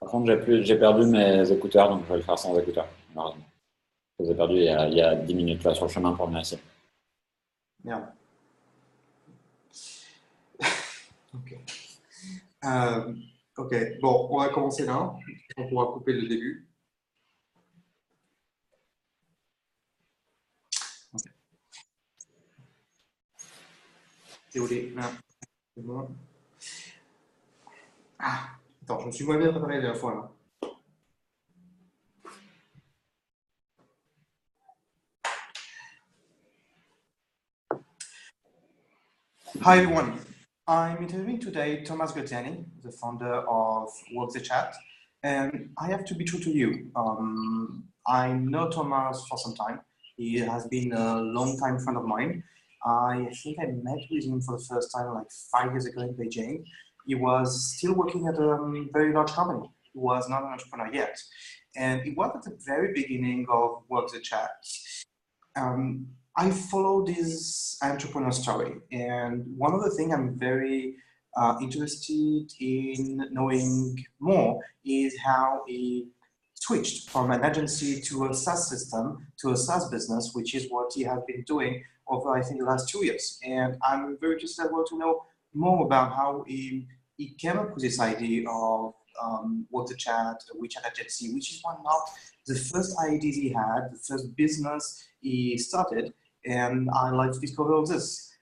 Par contre, j'ai perdu mes écouteurs, donc je vais le faire sans écouteurs, malheureusement. Je les ai perdus il y a 10 minutes là sur le chemin pour venir ici. Merde. Ok. Euh, ok. Bon, on va commencer là. On pourra couper le début. Ok. Désolé. Là. C'est bon. Ah, attends, je me suis moins bien préparé la dernière fois là. Hi everyone. I'm interviewing today Thomas Graziani, the founder of Work the Chat, and I have to be true to you. I know Thomas for some time. He has been a long-time friend of mine. I think I met with him for the first time like 5 years ago in Beijing. He was still working at a very large company. He was not an entrepreneur yet, and it was at the very beginning of Work the Chat. um, I follow this entrepreneur story, and one of the things I'm very interested in knowing more is how he switched from an agency to a SaaS system, to a SaaS business, which is what he has been doing over, I think, the last 2 years. And I'm very interested as well to know more about how he came up with this idea of Work the Chat, a WeChat agency, which is one of the first ideas he had, the first business he started, and I'd like to discover all this.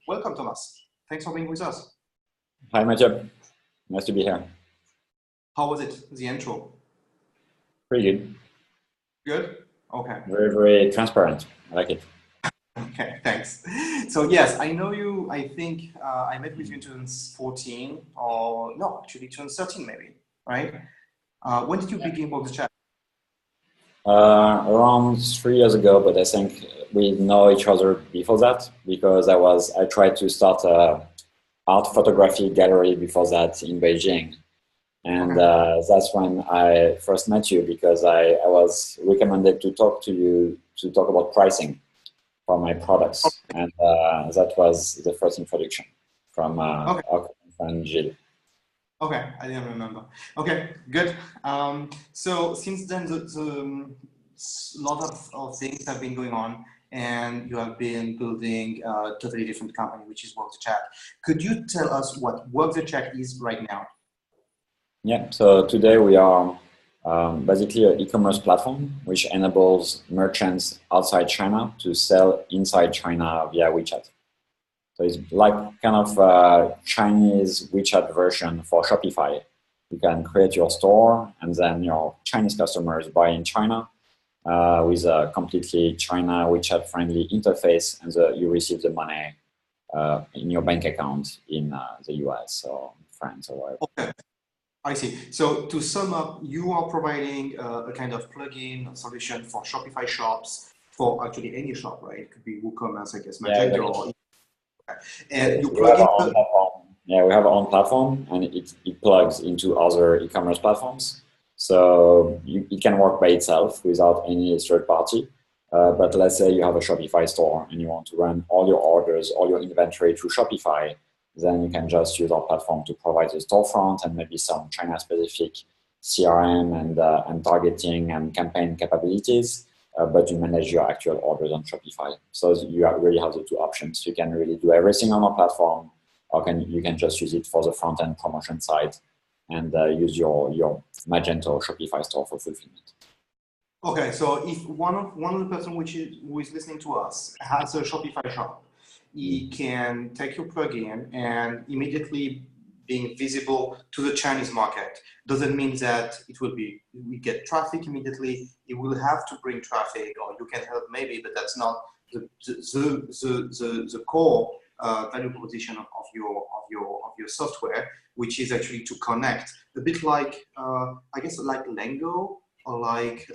Welcome, Thomas. Thanks for being with us. Hi, Mathieu. Nice to be here. How was it, the intro? Pretty good. Good? Okay. Very, very transparent. I like it. Okay, thanks. So yes, I know you, I think I met with you in 2014, or no, actually 2013 maybe, right? When did you begin Work the Chat? Around 3 years ago, but I think we know each other before that because I tried to start a art photography gallery before that in Beijing. And that's when I first met you because I was recommended to talk to you to talk about pricing for my products. And that was the first introduction from our friend Gilles. Okay, I didn't remember. Okay, good. So since then, the lot of things have been going on, and you have been building a totally different company, which is Work the Chat. Could you tell us what Work the Chat is right now? Yeah, so today we are basically an e-commerce platform which enables merchants outside China to sell inside China via WeChat. So it's like kind of a Chinese WeChat version for Shopify. You can create your store and then your Chinese customers buy in China with a completely China WeChat friendly interface, and you receive the money in your bank account in the US or France or wherever. Okay. I see. So to sum up, you are providing a kind of plugin solution for Shopify shops, for actually any shop, right? It could be WooCommerce, I guess, Magento. Yeah, exactly. And you plug in. Yeah, we have our own platform, and it plugs into other e-commerce platforms. So it can work by itself without any third party. But let's say you have a Shopify store and you want to run all your orders, all your inventory through Shopify, then you can just use our platform to provide the storefront and maybe some China-specific CRM and targeting and campaign capabilities. But you manage your actual orders on Shopify. So you really have the two options. You can really do everything on our platform, or you can just use it for the front-end promotion side and use your Magento or Shopify store for fulfillment. Okay, so if one of the person who is listening to us has a Shopify shop, he can take your plugin and immediately being visible to the Chinese market. Doesn't mean that we get traffic immediately. You will have to bring traffic, or you can help maybe, but that's not the core value proposition of your software, which is actually to connect a bit like I guess like Lengo or like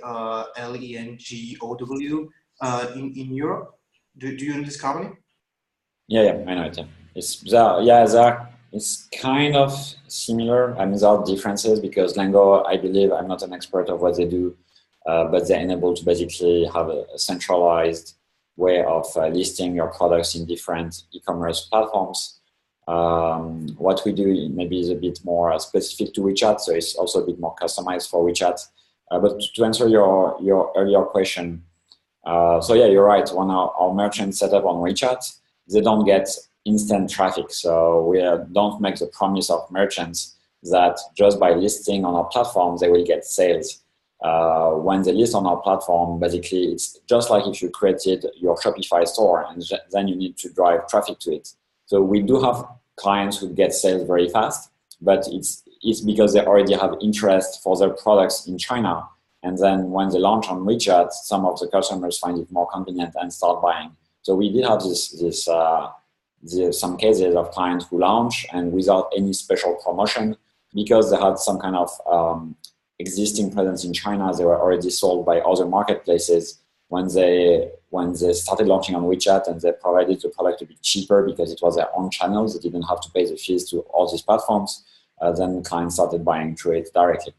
Lengow in Europe. Do you know this company? Yeah, I know it. It's kind of similar. I mean, there are differences because Lengo, I believe, I'm not an expert of what they do, but they're able to basically have a centralized way of listing your products in different e-commerce platforms. What we do maybe is a bit more specific to WeChat, so it's also a bit more customized for WeChat. But to answer your earlier question, so yeah, you're right. When our merchants set up on WeChat, they don't get instant traffic. So we don't make the promise of merchants that just by listing on our platform, they will get sales. When they list on our platform, basically it's just like if you created your Shopify store and then you need to drive traffic to it. So we do have clients who get sales very fast, but it's because they already have interest for their products in China. And then when they launch on WeChat, some of the customers find it more convenient and start buying. So we did have some cases of clients who launch and without any special promotion, because they had some kind of existing presence in China, they were already sold by other marketplaces. When they started launching on WeChat and they provided the product a bit cheaper because it was their own channels, they didn't have to pay the fees to all these platforms, then clients started buying through it directly.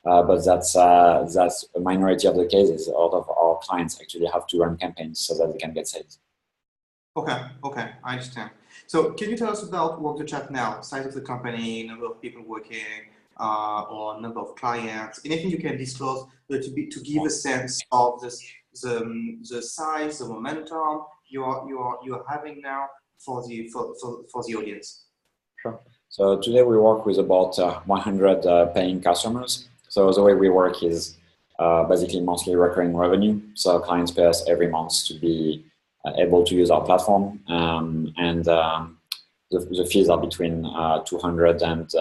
But that's a minority of the cases. A lot of our clients actually have to run campaigns so that they can get sales. Okay, I understand. So can you tell us about Work the Chat now? Size of the company, number of people working, or number of clients? Anything you can disclose to give a sense of the size, the momentum you're having now for the audience. Sure. So today we work with about 100 paying customers. So the way we work is basically monthly recurring revenue. So clients pay us every month to be able to use our platform, and the fees are between 200 and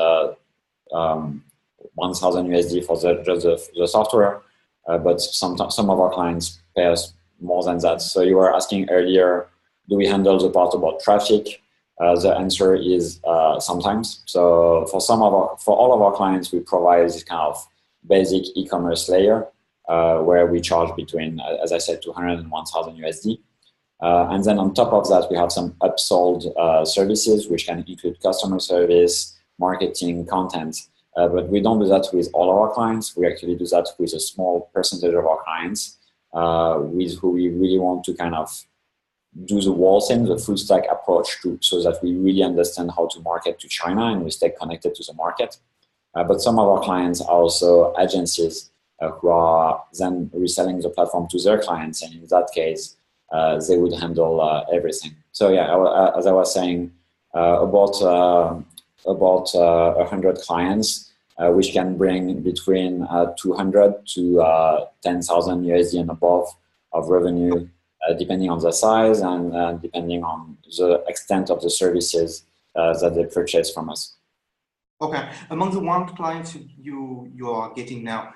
1,000 USD for just the software. But some of our clients pay us more than that. So you were asking earlier, do we handle the part about traffic? The answer is sometimes. So for all of our clients, we provide this kind of basic e-commerce layer where we charge between, as I said, 200 and 1,000 USD. And then on top of that, we have some upsold services, which can include customer service, marketing, content. But we don't do that with all of our clients. We actually do that with a small percentage of our clients, with who we really want to kind of do the whole thing, the full stack approach, so that we really understand how to market to China and we stay connected to the market. But some of our clients are also agencies who are then reselling the platform to their clients. And in that case, they would handle everything. So yeah, as I was saying, about 100 clients, which can bring between 200 to 10,000 USD and above of revenue, depending on the size and depending on the extent of the services that they purchase from us. Okay, among the 100 clients you are getting now,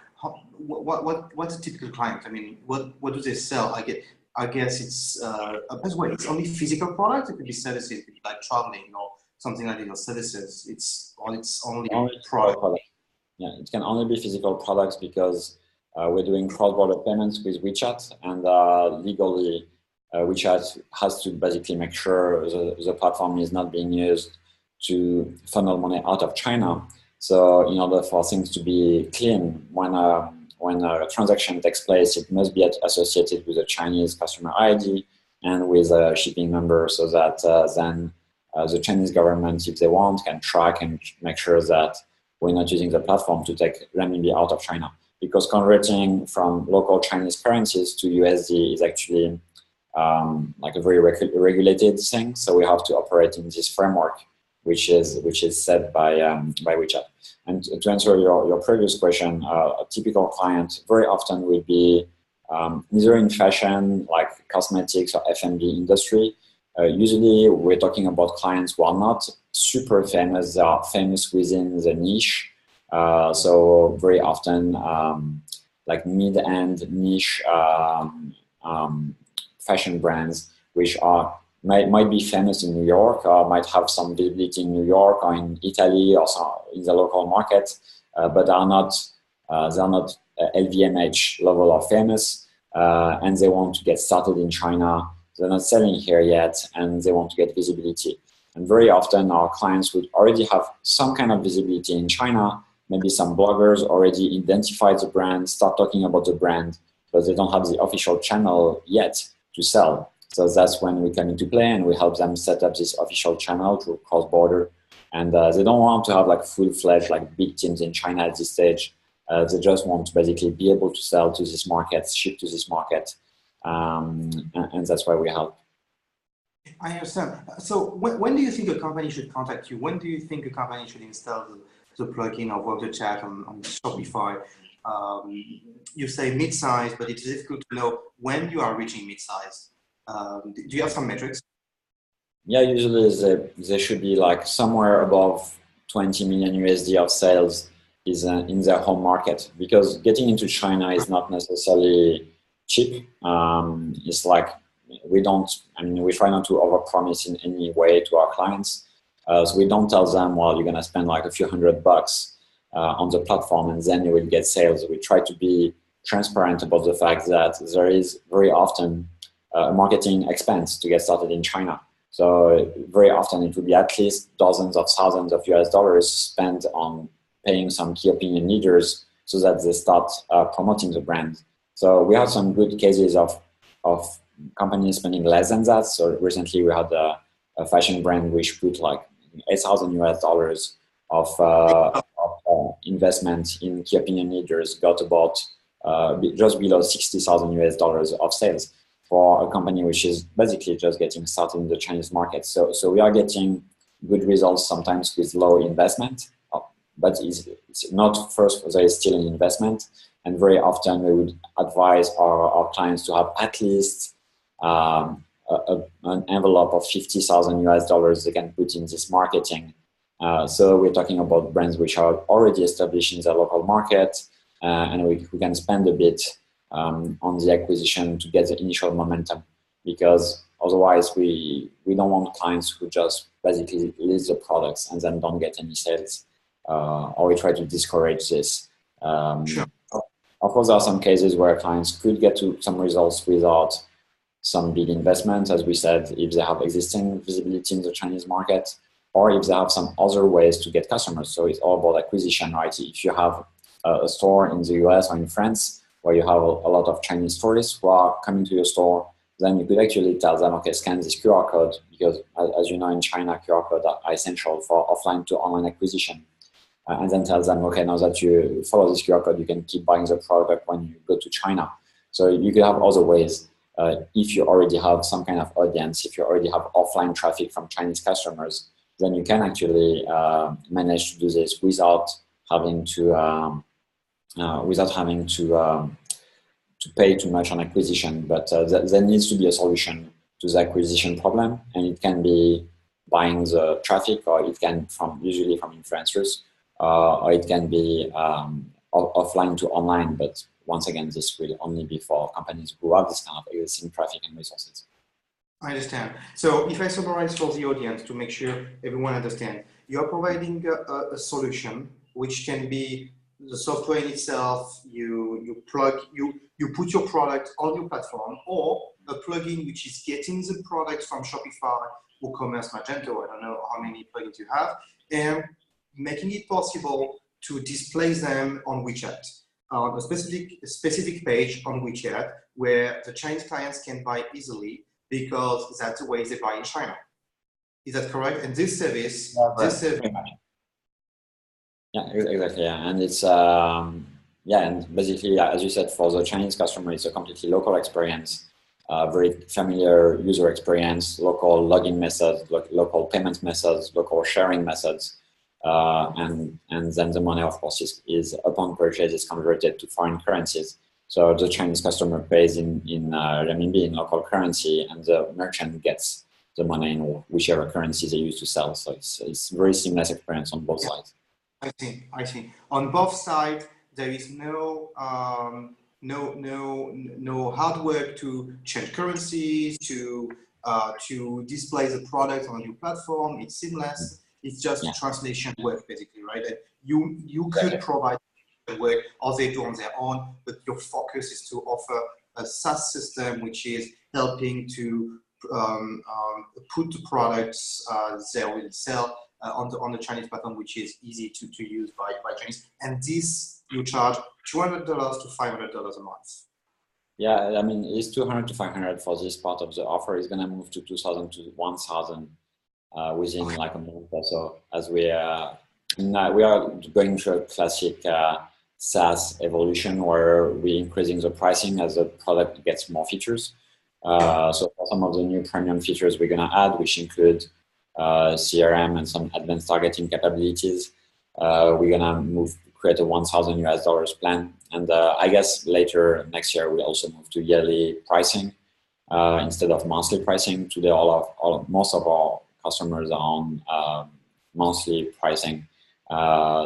what's a typical client? I mean, what do they sell? I guess it's by the way, it's only physical products. It could be services, it could be like traveling or something like that, or services. It's only product. Yeah, it can only be physical products because we're doing cross-border payments with WeChat, and legally WeChat has to basically make sure the platform is not being used to funnel money out of China. So in order for things to be clean, when a transaction takes place, it must be associated with a Chinese customer ID and with a shipping number, so that then the Chinese government, if they want, can track and make sure that we're not using the platform to take renminbi out of China. Because converting from local Chinese currencies to USD is actually like a very regulated thing. So we have to operate in this framework, which is set by WeChat. And to answer your previous question, a typical client very often will be either in fashion, like cosmetics or F&B industry. Usually we're talking about clients who are not super famous. They are famous within the niche. So very often like mid-end niche fashion brands, which might be famous in New York, or might have some visibility in New York or in Italy or in the local market, but they're not LVMH level of famous, and they want to get started in China. They're not selling here yet, and they want to get visibility. And very often our clients would already have some kind of visibility in China. Maybe some bloggers already identified the brand, start talking about the brand, but they don't have the official channel yet to sell. So that's when we come into play and we help them set up this official channel through cross-border. And they don't want to have like full-fledged like big teams in China at this stage. They just want to basically be able to sell to this market, ship to this market, and that's why we help. I understand. So when do you think a company should contact you? When do you think a company should install the plugin or Work the Chat on Shopify? You say mid-size, but it's difficult to know when you are reaching mid-size. Do you have some metrics? Yeah, usually they should be like somewhere above 20 million USD of sales is in their home market, because getting into China is not necessarily cheap. It's like we try not to overpromise in any way to our clients. So we don't tell them, well, you're going to spend like a few $100 on the platform and then you will get sales. We try to be transparent about the fact that there is very often a marketing expense to get started in China. So very often it will be at least dozens of thousands of US dollars spent on paying some key opinion leaders so that they start promoting the brand. So we have some good cases of companies spending less than that. So recently we had a fashion brand which put like 8,000 US dollars of investment in key opinion leaders, got about just below 60,000 US dollars of sales for a company which is basically just getting started in the Chinese market. So we are getting good results sometimes with low investment, but it's not first, there is still an investment. And very often we would advise our clients to have at least an envelope of 50,000 US dollars they can put in this marketing. So we're talking about brands which are already established in their local market, and we can spend a bit on the acquisition to get the initial momentum, because otherwise we don't want clients who just basically list the products and then don't get any sales, or we try to discourage this. Sure. Of course, there are some cases where clients could get to some results without some big investment, as we said, if they have existing visibility in the Chinese market, or if they have some other ways to get customers. So it's all about acquisition, right? If you have a store in the US or in France where you have a lot of Chinese tourists who are coming to your store, then you could actually tell them, okay, scan this QR code, because as you know, in China, QR codes are essential for offline to online acquisition. And then tell them, okay, now that you follow this QR code, you can keep buying the product when you go to China. So you could have other ways. If you already have some kind of audience, if you already have offline traffic from Chinese customers, then you can actually manage to do this without having to pay too much on acquisition. But there needs to be a solution to the acquisition problem, and it can be buying the traffic, or it can usually from influencers, or it can be offline to online. But once again, this will only be for companies who have this kind of existing traffic and resources. I understand. So if I summarize for the audience to make sure everyone understands, you're providing a solution which can be the software in itself, you put your product on your platform, or a plugin which is getting the product from Shopify, WooCommerce, Magento, I don't know how many plugins you have, and making it possible to display them on WeChat, on a specific page on WeChat where the Chinese clients can buy easily, because that's the way they buy in China. Is that correct? And this service, Yeah, exactly. Yeah, and it's and basically, as you said, for the Chinese customer, it's a completely local experience, very familiar user experience, local login methods, local payment methods, local sharing methods, and then the money, of course, is upon purchase is converted to foreign currencies. So the Chinese customer pays in renminbi, in local currency, and the merchant gets the money in whichever currency they use to sell. So it's very seamless experience on both sides. I see. On both sides, there is no hard work to change currencies, to display the product on a new platform. It's seamless. It's just translation work, basically, right? And you could provide work, or they do on their own, but your focus is to offer a SaaS system which is helping to put the products they will sell on the Chinese platform, which is easy to use by Chinese. And this you charge $200 to $500 a month. Yeah, I mean, it's 200 to 500 for this part of the offer. It's gonna move to 2,000 to 1,000 within Okay. like a month or so, as we are going through a classic SaaS evolution where we're increasing the pricing as the product gets more features. Yeah. So for some of the new premium features we're gonna add, which include CRM and some advanced targeting capabilities, we're gonna create a 1,000 US dollars plan, and I guess later next year we'll also move to yearly pricing instead of monthly pricing. Today, most of our customers are on monthly pricing.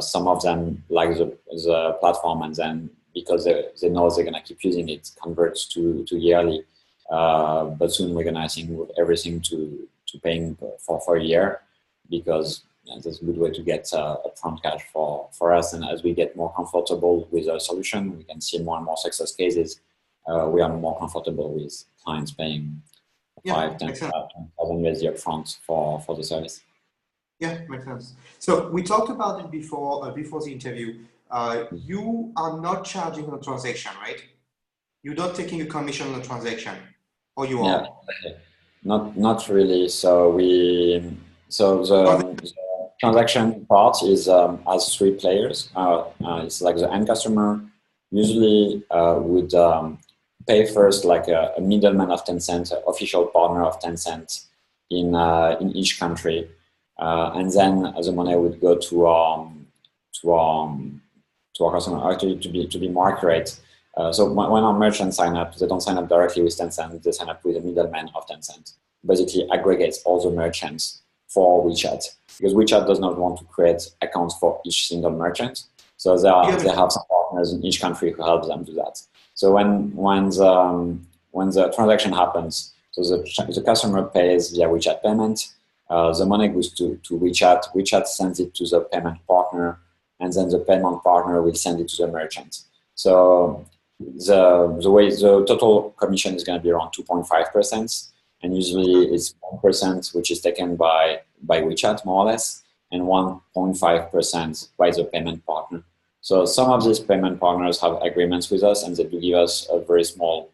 Some of them like the platform, and then because they know they're gonna keep using it, converts to yearly. But soon we're gonna, I think, move everything to paying for a year, because that's a good way to get upfront cash for us. And as we get more comfortable with our solution, we can see more and more success cases. We are more comfortable with clients paying Yeah, 5, 10, makes sense. 10,000 USD upfront for the service. Yeah, makes sense. So we talked about it before the interview. You are not charging on a transaction, right? You're not taking a commission on a transaction, or you Yeah, are? not really. So Transac- the transaction part is has three players. It's like the end customer usually would pay first like a middleman of Tencent, an official partner of Tencent in each country, and then the money would go to um, to our customer. Actually, to be more accurate, so when our merchants sign up, they don't sign up directly with Tencent. They sign up with a middleman of Tencent. Basically, aggregates all the merchants for WeChat, because WeChat does not want to create accounts for each single merchant. So you have they have some partners in each country who help them do that. So when the transaction happens, so the customer pays via WeChat payment. The money goes to WeChat. WeChat sends it to the payment partner, and then the payment partner will send it to the merchant. So the total commission is going to be around 2.5%, and usually it's 1% which is taken by WeChat more or less, and 1.5% by the payment partner. So some of these payment partners have agreements with us, and they do give us a very small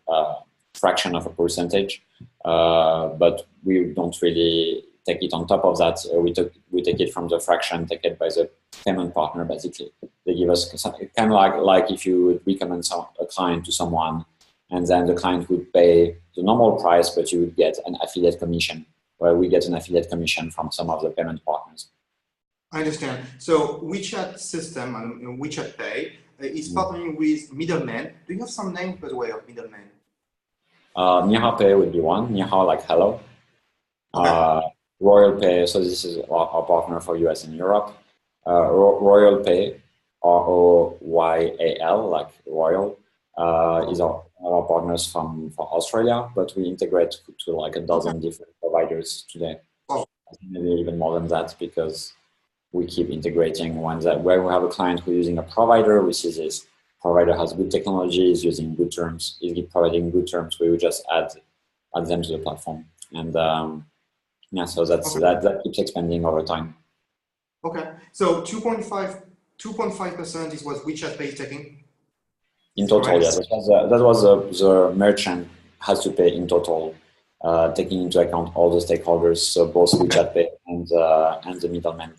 fraction of a percentage, but we don't really take it on top of that. We take it from the fraction taken by the payment partner. Basically, they give us kind of like if you would recommend a client to someone, and then the client would pay the normal price, but you would get an affiliate commission, where we get an affiliate commission from some of the payment partners. I understand. So WeChat system and WeChat Pay is partnering with middlemen. Do you have some names, by the way, of middlemen? Nihao Pay would be one. Nihao like hello. Okay. Royal Pay, so this is our partner for US and Europe. Royal Pay, ROYAL, like Royal, is our partners from Australia, but we integrate to like a Okay. dozen different providers today. Oh, Maybe even more than that, because we keep integrating ones that where we have a client who's using a provider, we see this provider has good technology, is using good terms, is providing good terms, we would just add them to the platform. And yeah, so okay. that keeps expanding over time. Okay. So 2.5% is what WeChat Pay is taking. In Is it total, correct? yes, that was the merchant has to pay in total, taking into account all the stakeholders, so both Okay. WeChat Pay and the middleman.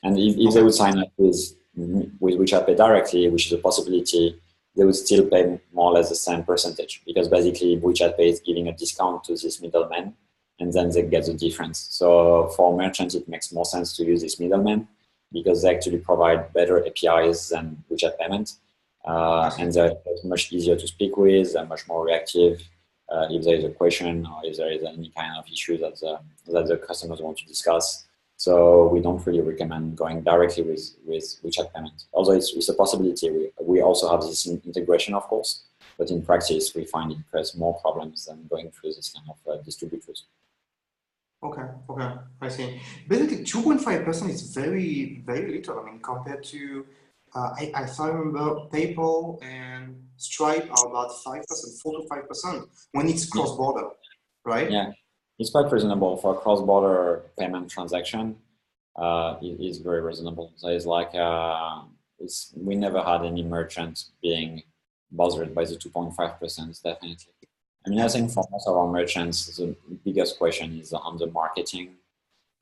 And if they Okay. would sign up with WeChat Pay directly, which is a possibility, they would still pay more or less the same percentage, because basically WeChat Pay is giving a discount to this middleman, and then they get the difference. So for merchants, it makes more sense to use this middleman, because they actually provide better APIs than WeChat Payment, I see. and they're much easier to speak with. They're much more reactive. If there is a question or if there is any kind of issue that the customers want to discuss. So we don't really recommend going directly with WeChat payment. Although it's a possibility. We also have this integration, of course, but in practice, we find it creates more problems than going through this kind of distributors. Okay. Okay. I see. Basically, 2.5% is very, very little. I mean, compared to, if I remember, PayPal and Stripe are about 5%, 4 to 5% when it's Yeah, cross-border, right? yeah, it's quite reasonable for a cross-border payment transaction. It is very reasonable. So it's like we never had any merchant being bothered by the 2.5%, definitely. I mean, I think for most of our merchants, the biggest question is on the marketing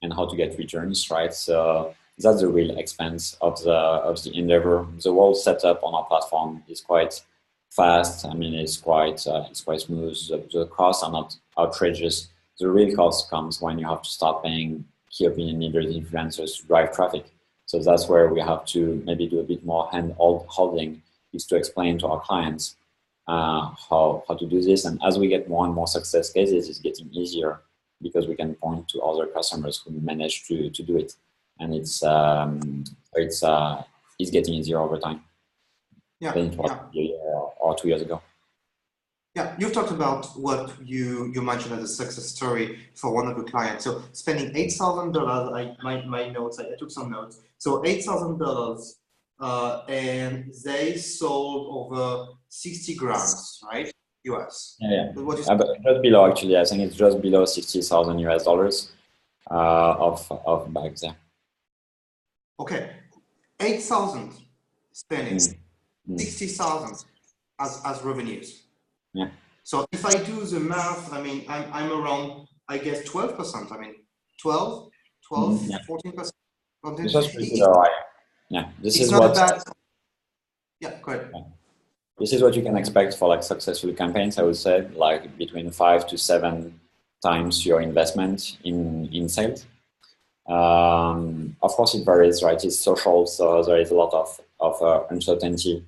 and how to get returns, right? So that's the real expense of the endeavor. The whole setup on our platform is quite fast. I mean, it's quite smooth. The costs are not outrageous. The real cost comes when you have to start paying key opinion leaders, influencers to drive traffic. So that's where we have to maybe do a bit more hand holding, is to explain to our clients how to do this. And as we get more and more success cases, it's getting easier because we can point to other customers who managed to do it. And it's getting easier over time. Yeah, than it was a year or 2 years ago. Yeah, you've talked about what you mentioned as a success story for one of your clients. So spending $8,000, my notes, I took some notes. So $8,000, and they sold over 60 grams, right? US. Yeah. But just below, actually, I think it's just below 60,000 US dollars of bags there. Okay, 8,000 spending, 60,000 as revenues. Yeah. So if I do the math, I mean, I'm around, I guess, 12%. I mean, 12, 14%. This was pretty ROI. Yeah, this is what. Yeah, go ahead. This is what you can expect for like successful campaigns. I would say like between 5 to 7 times your investment in sales. Of course, it varies, right? It's social, so there is a lot of uncertainty,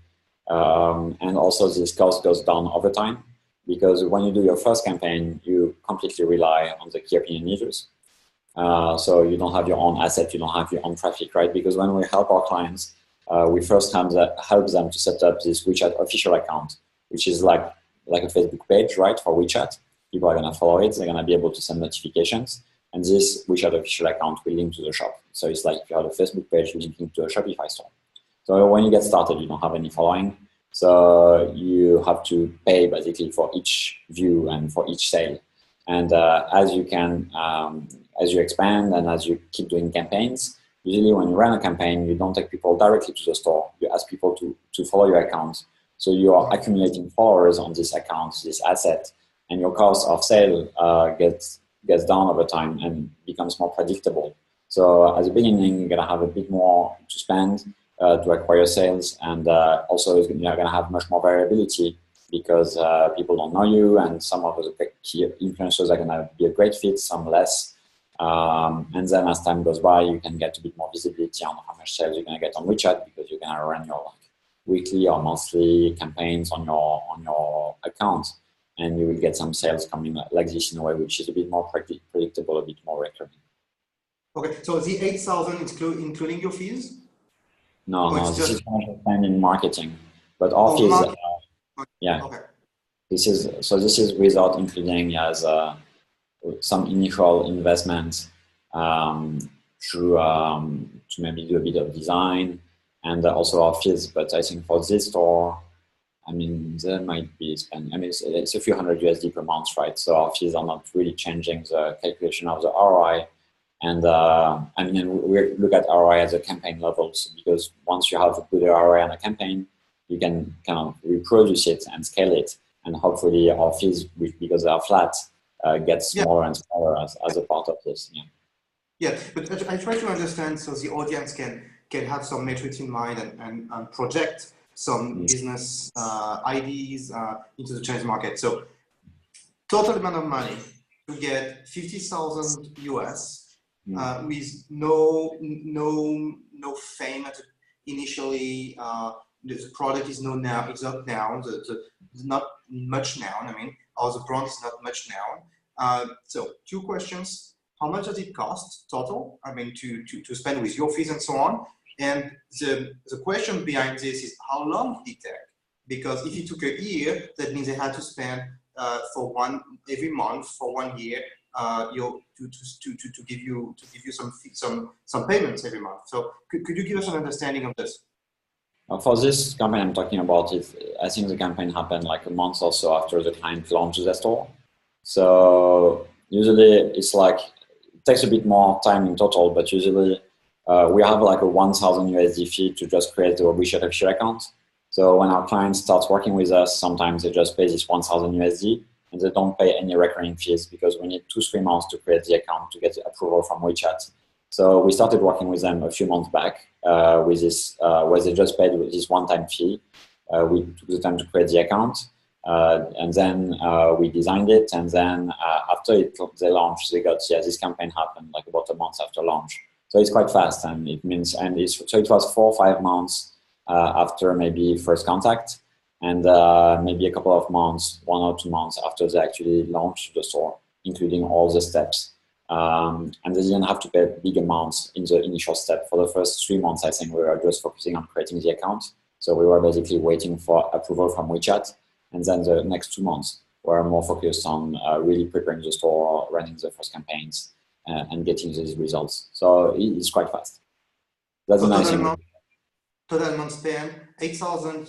and also this cost goes down over time because when you do your first campaign, you completely rely on the key opinion leaders. So you don't have your own asset, you don't have your own traffic, right? Because when we help our clients, we first help them to set up this WeChat official account, which is like a Facebook page, right? For WeChat, people are gonna follow it, they're gonna be able to send notifications, and this WeChat official account will link to the shop. So it's like if you have a Facebook page linking to a Shopify store. So when you get started, you don't have any following, so you have to pay basically for each view and for each sale. And as you expand and as you keep doing campaigns, usually when you run a campaign, you don't take people directly to the store. You ask people to follow your account. So you are accumulating followers on this account, this asset, and your cost of sale gets down over time and becomes more predictable. So at the beginning, you're gonna have a bit more to spend to acquire sales, and also you're gonna have much more variability because people don't know you, and some of the key influencers are gonna be a great fit, some less. And then as time goes by, you can get a bit more visibility on how much sales you're gonna get on WeChat because you're gonna run your weekly or monthly campaigns on your account, and you will get some sales coming like this in a way which is a bit more predictable, a bit more recurring. Okay, so the 8,000 including your fees? No, this is how much spend in marketing, but our fees, yeah. Okay. This is without including as some initial investment to maybe do a bit of design and also our fees. But I think for this store, I mean, there might be spend. I mean, it's a few hundred USD per month, right? So our fees are not really changing the calculation of the ROI. And I mean, we look at ROI as a campaign levels because once you have a good ROI on a campaign, you can kind of reproduce it and scale it. And hopefully our fees, because they are flat, get smaller and smaller as a part of this. Yeah, but I try to understand so the audience can have some metrics in mind and project some business ideas into the Chinese market. So total amount of money to get 50,000 US with no fame initially. The product is known now. It's not now. It's not much now. I mean, or the brand is not much now. So 2 questions: how much does it cost total? I mean, to spend with your fees and so on. And the question behind this is how long did it take? Because if it took a year, that means they had to spend every month for 1 year. To give you some payments every month. So could you give us an understanding of this? For this campaign I'm talking about, I think the campaign happened like a month or so after the client launched the store. So usually it's like it takes a bit more time in total, but usually we have like a 1,000 USD fee to just create the WeChat official account. So when our client starts working with us, sometimes they just pay this 1,000 USD and they don't pay any recurring fees because we need 2-3 months to create the account to get the approval from WeChat. So we started working with them a few months back with this, where they just paid with this one-time fee. We took the time to create the account, and then we designed it, and then after they launched, they got this campaign happened like about a month after launch. So it's quite fast, and it means so it was 4 or 5 months after maybe first contact, and maybe a couple of months, 1 or 2 months after they actually launched the store, including all the steps. And they didn't have to pay big amounts in the initial step. For the first 3 months, I think we were just focusing on creating the account. So we were basically waiting for approval from WeChat. And then the next 2 months were more focused on really preparing the store, running the first campaigns, and getting these results. So it's quite fast. That's a nice thing. Total month spend, 8,000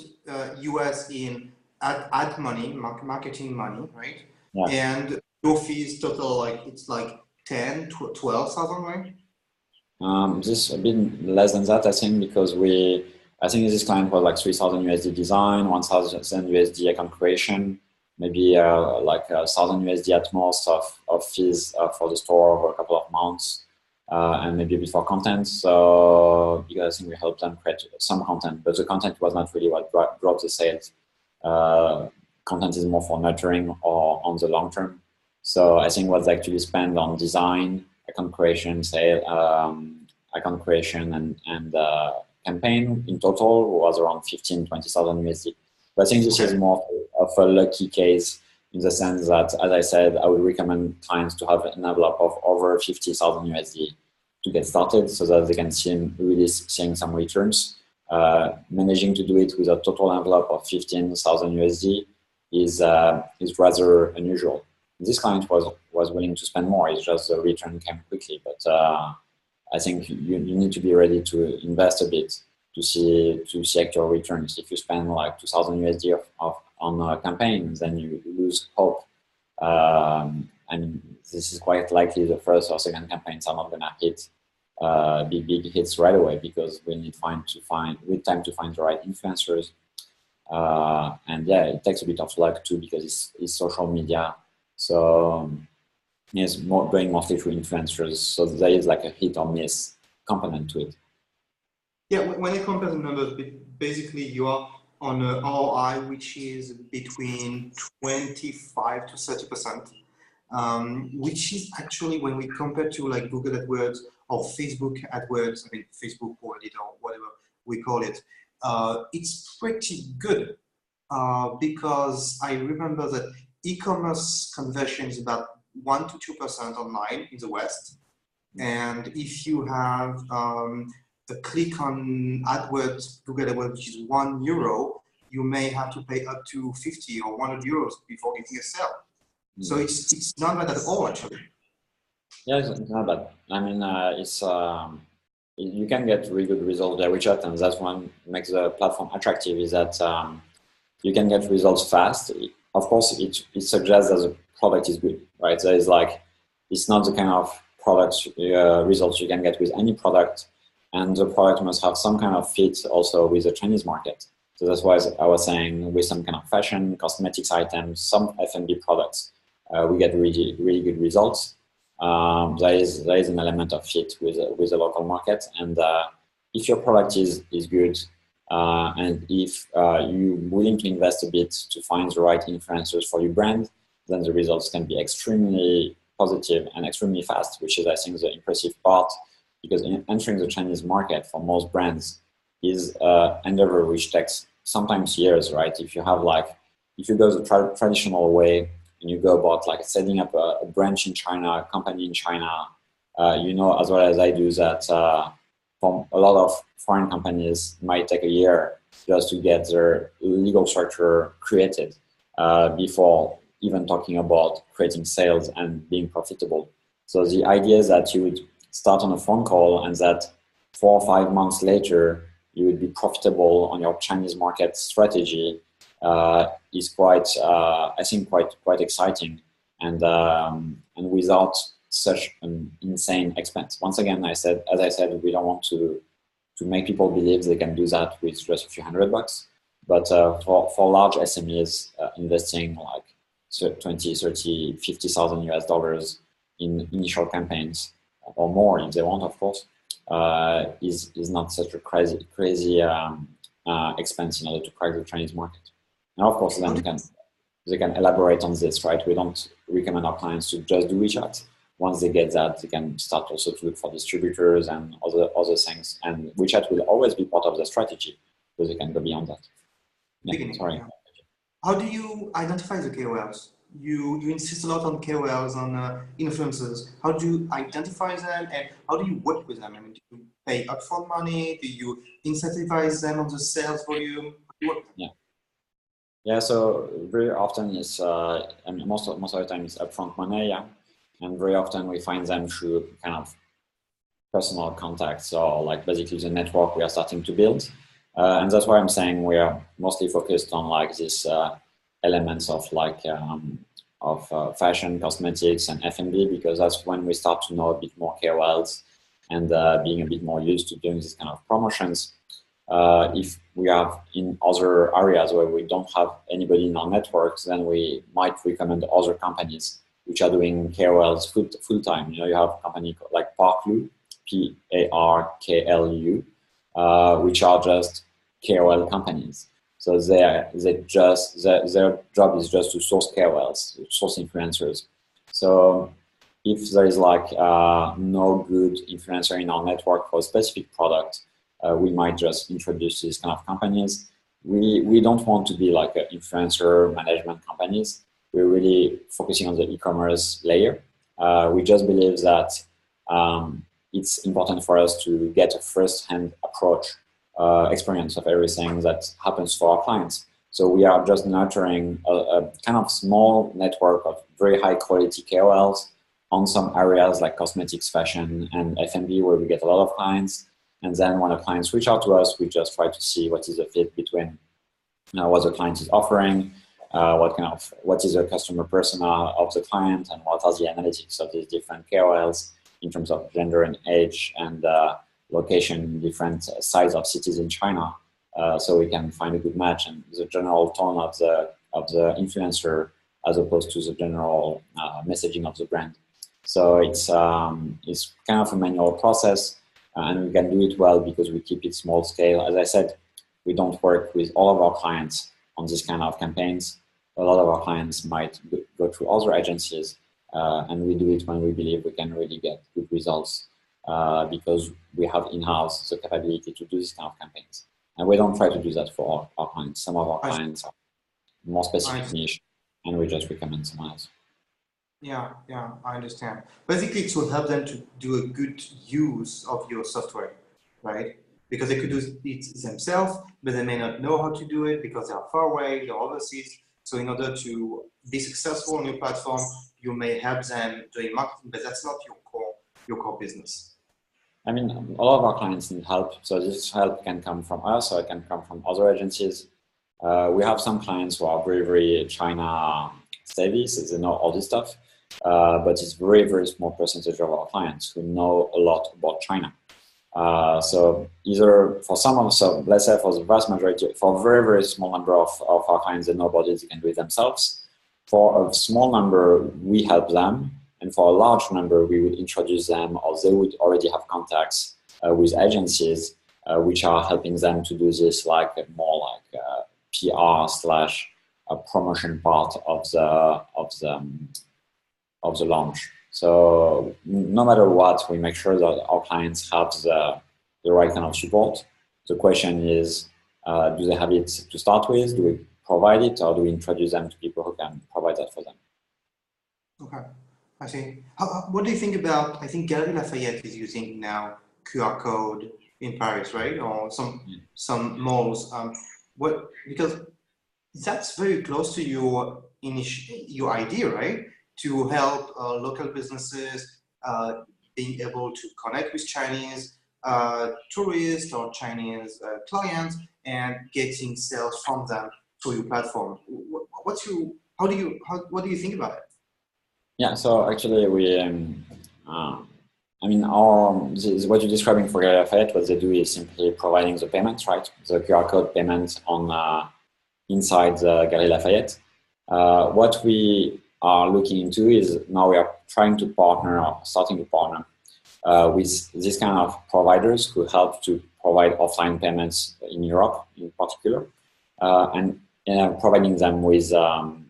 US in ad money, marketing money, right? Yeah. And your fees total, like it's like 10, 12,000, right? This a bit less than that, I think, because I think this client was like 3,000 USD design, 1,000 USD account creation, maybe like 1,000 USD at most of fees for the store over a couple of months, and maybe a bit for content. So because I think we helped them create some content, but the content was not really what brought the sales. Content is more for nurturing or on the long term. So I think what's actually spent on design, account creation, account creation and campaign in total was around 15,000-20,000 USD. But I think this is more of a lucky case in the sense that, as I said, I would recommend clients to have an envelope of over 50,000 USD to get started so that they can really seeing some returns. Managing to do it with a total envelope of 15,000 USD is rather unusual. This client was willing to spend more. It's just the return came quickly. But I think you need to be ready to invest a bit to see actual returns. If you spend like 2,000 USD on a campaign, then you lose hope. And this is quite likely the first or second campaigns are not going to hit big hits right away because we need time to find the right influencers. And yeah, it takes a bit of luck too because it's social media. So it's going mostly through influencers. So there is like a hit or miss component to it. Yeah, when I compare the numbers, basically you are on a ROI which is between 25 to 30%, which is actually when we compare to like Google AdWords or Facebook AdWords, I mean Facebook or whatever we call it, it's pretty good because I remember that e-commerce conversion is about 1 to 2% online in the West. And if you have a click on AdWords, Google AdWords, which is €1, you may have to pay up to 50 or 100 euros before getting a sale. So it's not bad at all, actually. Yeah, it's not bad. I mean, you can get really good results there, WeChat, and that's what makes the platform attractive is that you can get results fast. Of course, it suggests that the product is good, right? So it's like, it's not the kind of product results you can get with any product, and the product must have some kind of fit also with the Chinese market. So that's why I was saying with some kind of fashion, cosmetics items, some F&B products, we get really, really good results. There is an element of fit with the local market, and if your product is good, and if you're willing to invest a bit to find the right influencers for your brand, then the results can be extremely positive and extremely fast, which is, I think, the impressive part, because entering the Chinese market for most brands is an endeavor which takes sometimes years, right? If you go the traditional way and you go about like setting up a branch in China, a company in China, you know as well as I do that from a lot of foreign companies might take a year just to get their legal structure created before even talking about creating sales and being profitable. So the idea is that you would start on a phone call and that 4 or 5 months later, you would be profitable on your Chinese market strategy is quite, I think, quite exciting, and without such an insane expense. Once again, as I said, we don't want to make people believe they can do that with just a few $100, But for large SMEs, investing like 20, 30, 50,000 US dollars in initial campaigns or more if they want, of course, is not such a crazy expense in order to crack the Chinese market. And of course, then they can elaborate on this, right? We don't recommend our clients to just do WeChat. Once they get that, they can start also to look for distributors and other things. And WeChat will always be part of the strategy, so they can go beyond that. Yeah, sorry. How do you identify the KOLs? You insist a lot on KOLs, on influencers. How do you identify them, and how do you work with them? I mean, do you pay upfront money? Do you incentivize them on the sales volume? Yeah. So very often it's and most of the time it's upfront money, yeah. And very often we find them through kind of personal contacts or like basically the network we are starting to build. And that's why I'm saying we are mostly focused on like these elements of like fashion, cosmetics, and F&B, because that's when we start to know a bit more KOLs and being a bit more used to doing these kind of promotions. If we have in other areas where we don't have anybody in our networks, then we might recommend other companies which are doing KOLs full time. You know, you have a company like Parklu, Parklu, which are just KOL companies. So their job is just to source KOLs, source influencers. So if there is like no good influencer in our network for a specific product, we might just introduce these kind of companies. We don't want to be like an influencer management companies. We're really focusing on the e-commerce layer. We just believe that it's important for us to get a first-hand approach experience of everything that happens for our clients. So we are just nurturing a kind of small network of very high quality KOLs on some areas like cosmetics, fashion, and F&B, where we get a lot of clients. And then when the clients reach out to us, we just try to see what is the fit between what the client is offering, what is the customer persona of the client, and what are the analytics of these different KOLs in terms of gender and age and location in different size of cities in China, so we can find a good match and the general tone of the influencer as opposed to the general messaging of the brand. So it's kind of a manual process, and we can do it well because we keep it small scale. As I said, we don't work with all of our clients on this kind of campaigns. A lot of our clients might go through other agencies, and we do it when we believe we can really get good results. Because we have in-house the capability to do this kind of campaigns. And we don't try to do that for our clients. Some of our clients are more specific niche, and we just recommend someone else. Yeah, I understand. Basically, it will help them to do a good use of your software, right? Because they could do it themselves, but they may not know how to do it because they are far away, they're overseas. So in order to be successful on your platform, you may help them doing marketing, but that's not your core business. I mean, a lot of our clients need help. So this help can come from us, or it can come from other agencies. We have some clients who are very, very China savvy, so they know all this stuff. But it's very, very small percentage of our clients who know a lot about China. So either for some of them, let's say for the vast majority, for a very, very small number of our clients, they know about it, they can do it themselves. For a small number, we help them. And for a large number, we would introduce them, or they would already have contacts with agencies which are helping them to do this like more like PR / promotion part of the launch. So no matter what, we make sure that our clients have the right kind of support. The question is, do they have it to start with? Do we provide it, or do we introduce them to people who can provide that for them? Okay. I see. What do you think about, I think Galeries Lafayette is using now QR code in Paris, right? Or some malls. Because that's very close to your idea, right? To help local businesses being able to connect with Chinese tourists or Chinese clients and getting sales from them through your platform. What do you think about it? Yeah, so actually what you're describing for Galeries Lafayette, what they do is simply providing the payments, right? The QR code payment on inside the Galeries Lafayette. What we are looking into is now we are trying to partner, or starting to partner with this kind of providers who help to provide offline payments in Europe in particular, and providing them with the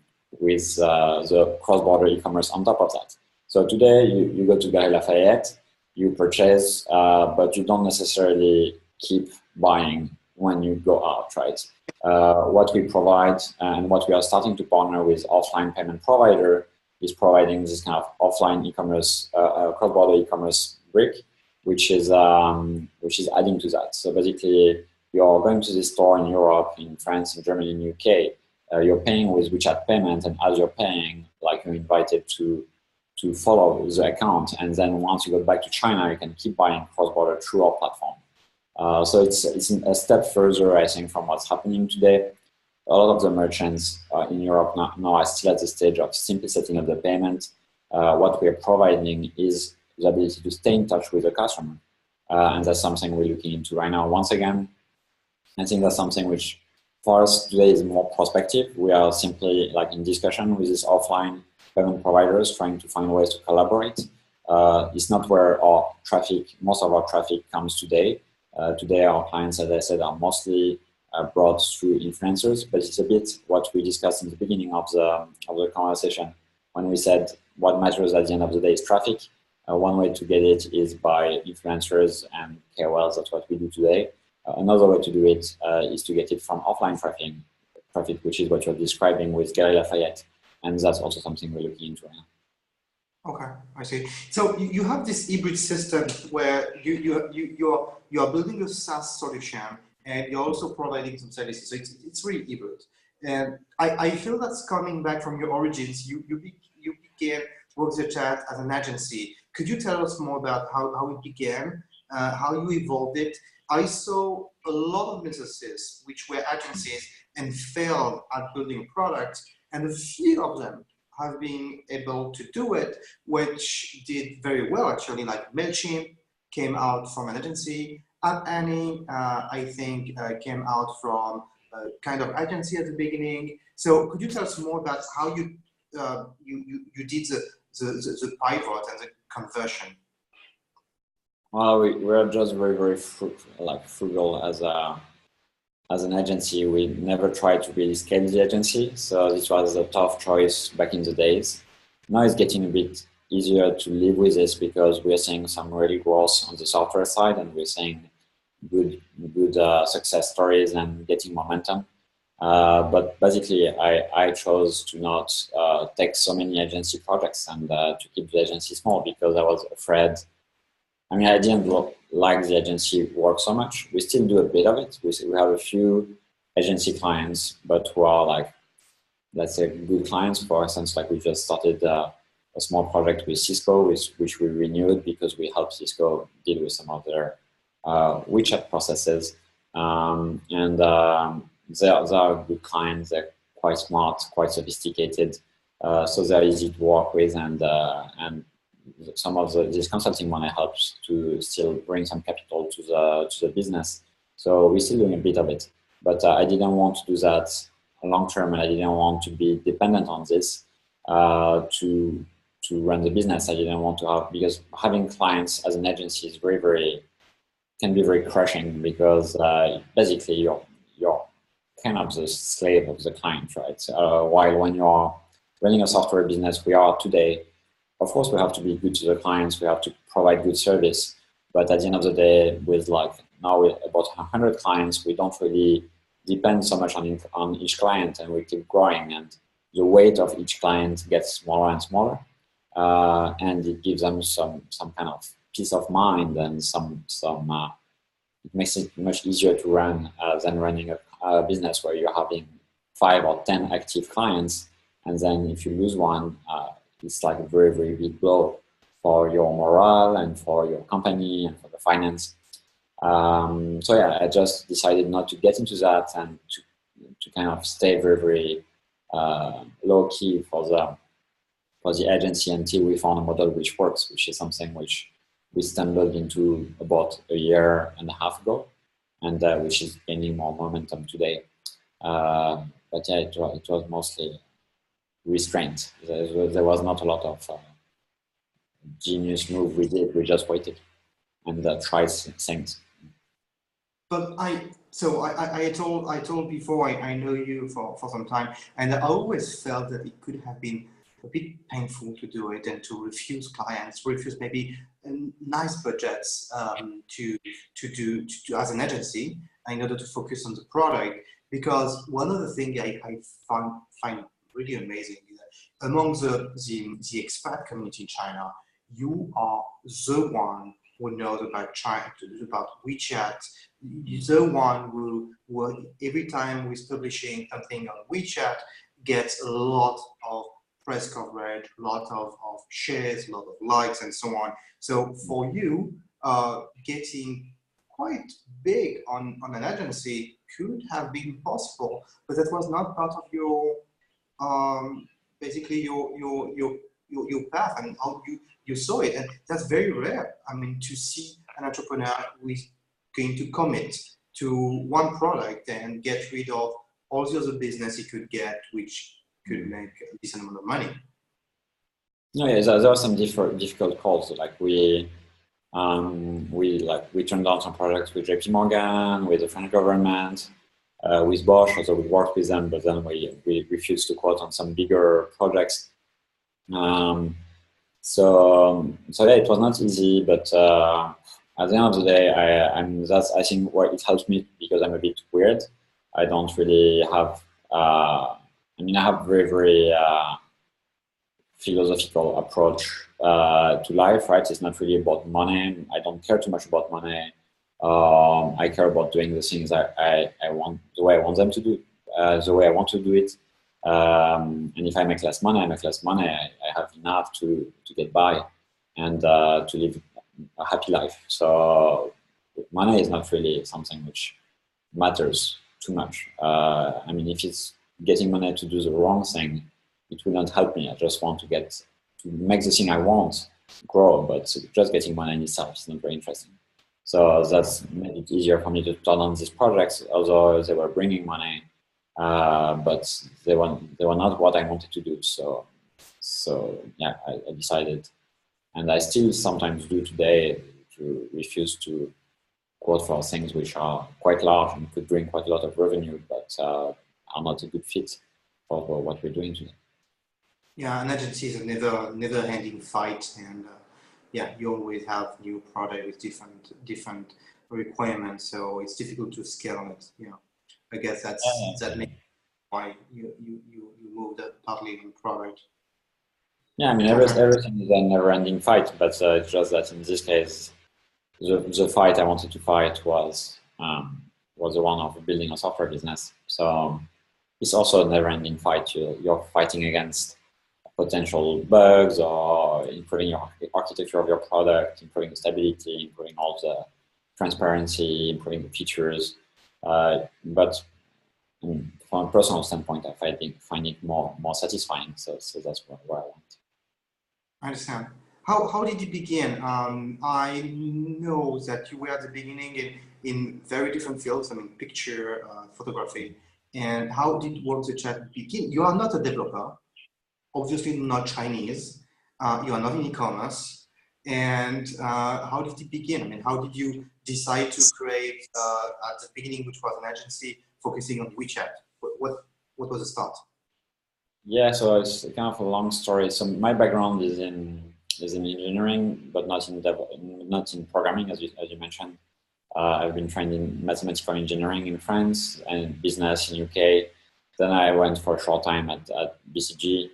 cross-border e-commerce on top of that. So today you go to Galeries Lafayette, you purchase, but you don't necessarily keep buying when you go out, right? What we provide and what we are starting to partner with offline payment provider is providing this kind of offline e-commerce, cross-border e-commerce brick, which is adding to that. So basically, you're going to the store in Europe, in France, in Germany, in UK. You're paying with WeChat payment, and as you're paying, like you're invited to follow the account, and then once you go back to China, you can keep buying cross-border through our platform. So it's a step further, I think, from what's happening today. A lot of the merchants in Europe now are still at the stage of simply setting up the payment. What we're providing is the ability to stay in touch with the customer, and that's something we're looking into right now. Once again, I think that's something which for us today is more prospective. We are simply like in discussion with these offline payment providers, trying to find ways to collaborate. It's not where our traffic, most of our traffic comes today. Today, our clients, as I said, are mostly brought through influencers, but it's a bit what we discussed in the beginning of the conversation when we said what matters at the end of the day is traffic. One way to get it is by influencers and KOLs. That's what we do today. Another way to do it is to get it from offline traffic, which is what you're describing with Galeries Lafayette, and that's also something we're looking into right now. Okay, I see. So you have this hybrid system where you are building a SaaS solution and you're also providing some services. So it's really hybrid. And I feel that's coming back from your origins. You began Work the Chat as an agency. Could you tell us more about how it began, how you evolved it? I saw a lot of businesses which were agencies and failed at building products, and a few of them have been able to do it, which did very well actually, like MailChimp came out from an agency, AppAnnie, I think came out from a kind of agency at the beginning. So could you tell us more about how you did the pivot and the conversion? Well, we're just very frugal as an agency. We never tried to really scale the agency, so this was a tough choice back in the days. Now it's getting a bit easier to live with this because we're seeing some really growth on the software side, and we're seeing good success stories and getting momentum. But basically, I chose to not take so many agency projects and to keep the agency small because I was afraid. I mean, I didn't like the agency work so much. We still do a bit of it. We have a few agency clients, but who are like, let's say, good clients. For instance, like we just started a small project with Cisco, which we renewed because we helped Cisco deal with some of their WeChat processes. They are good clients. They're quite smart, quite sophisticated, so they're easy to work with, and some of this consulting money helps to still bring some capital to the business. So we're still doing a bit of it, but I didn't want to do that long term, and I didn't want to be dependent on this to run the business. I didn't want to have, because having clients as an agency is can be very crushing because basically you're kind of the slave of the client, right? While when you're running a software business, we are today, of course, we have to be good to the clients. We have to provide good service. But at the end of the day, with about 100 clients, we don't really depend so much on each client, and we keep growing. And the weight of each client gets smaller and smaller, and it gives them some kind of peace of mind, and it makes it much easier to run than running a business where you're having 5 or 10 active clients, and then if you lose one, it's like a very, very big blow for your morale and for your company and for the finance. So yeah, I just decided not to get into that and to kind of stay very, very low key for the agency until we found a model which works, which is something which we stumbled into about a year and a half ago, and which is gaining more momentum today. But yeah, it was mostly restraint. There was not a lot of genius move we did. We just waited and tried things. But I told before I know you for some time, and I always felt that it could have been a bit painful to do it and to refuse clients, refuse maybe nice budgets to as an agency in order to focus on the product. Because one of the things I find really amazing is that among the expat community in China, you are the one who knows about China, about WeChat. You're the one who every time we're publishing something on WeChat gets a lot of press coverage, a lot of shares, a lot of likes, and so on. So for you, getting quite big on an agency could have been possible, but that was not part of your basically your path and how you saw it. And that's very rare. I mean, to see an entrepreneur who is going to commit to one product and get rid of all the other business he could get, which could make a decent amount of money. No, yeah, there are some difficult calls. Like we turned down some products with JP Morgan, with the French government, with Bosch. Also, we worked with them, but then we refused to quote on some bigger projects. So yeah, it was not easy, but at the end of the day, that's I think where it helps me because I'm a bit weird. I don't really have. I have very philosophical approach to life. Right, it's not really about money. I don't care too much about money. I care about doing the things I want, the way I want them to do, the way I want to do it. And if I make less money, I make less money. I have enough to get by and to live a happy life. So money is not really something which matters too much. If it's getting money to do the wrong thing, it will not help me. I just want to make the thing I want grow, but just getting money in itself is not very interesting. So that's made it easier for me to turn on these projects, although they were bringing money. But they were not what I wanted to do. So yeah, I decided, and I still sometimes do today, to refuse to quote for things which are quite large and could bring quite a lot of revenue, but are not a good fit for what we're doing today. Yeah, an agency is a never-ending fight, and yeah, you always have new product with different requirements, so it's difficult to scale on it. Yeah. I guess that makes why you moved partly in product. Yeah, everything is a never-ending fight, but it's just that in this case, the fight I wanted to fight was the one of building a software business. So it's also a never-ending fight. You're fighting against potential bugs or improving your architecture of your product, improving the stability, improving all the transparency, improving the features. But from a personal standpoint, I find it more satisfying. So that's where I went. I understand. How did you begin? I know that you were at the beginning in very different fields. Picture, photography. And how did Work the Chat begin? You are not a developer, obviously not Chinese. You are not in e-commerce. And how did it begin? How did you decide to create at the beginning, which was an agency focusing on WeChat? What was the start? Yeah, so it's kind of a long story. So my background is in engineering, but not in programming, as you mentioned. I've been trained in mathematical engineering in France and business in UK. Then I went for a short time at BCG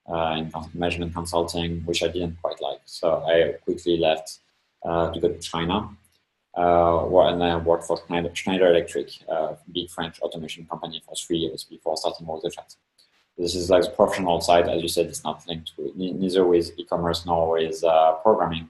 in management consulting, which I didn't quite like. So I quickly left to go to China. And I worked for Schneider Electric, a big French automation company, for 3 years before starting Work the Chat. This is like the professional side, as you said. It's not linked to neither with e-commerce nor with programming.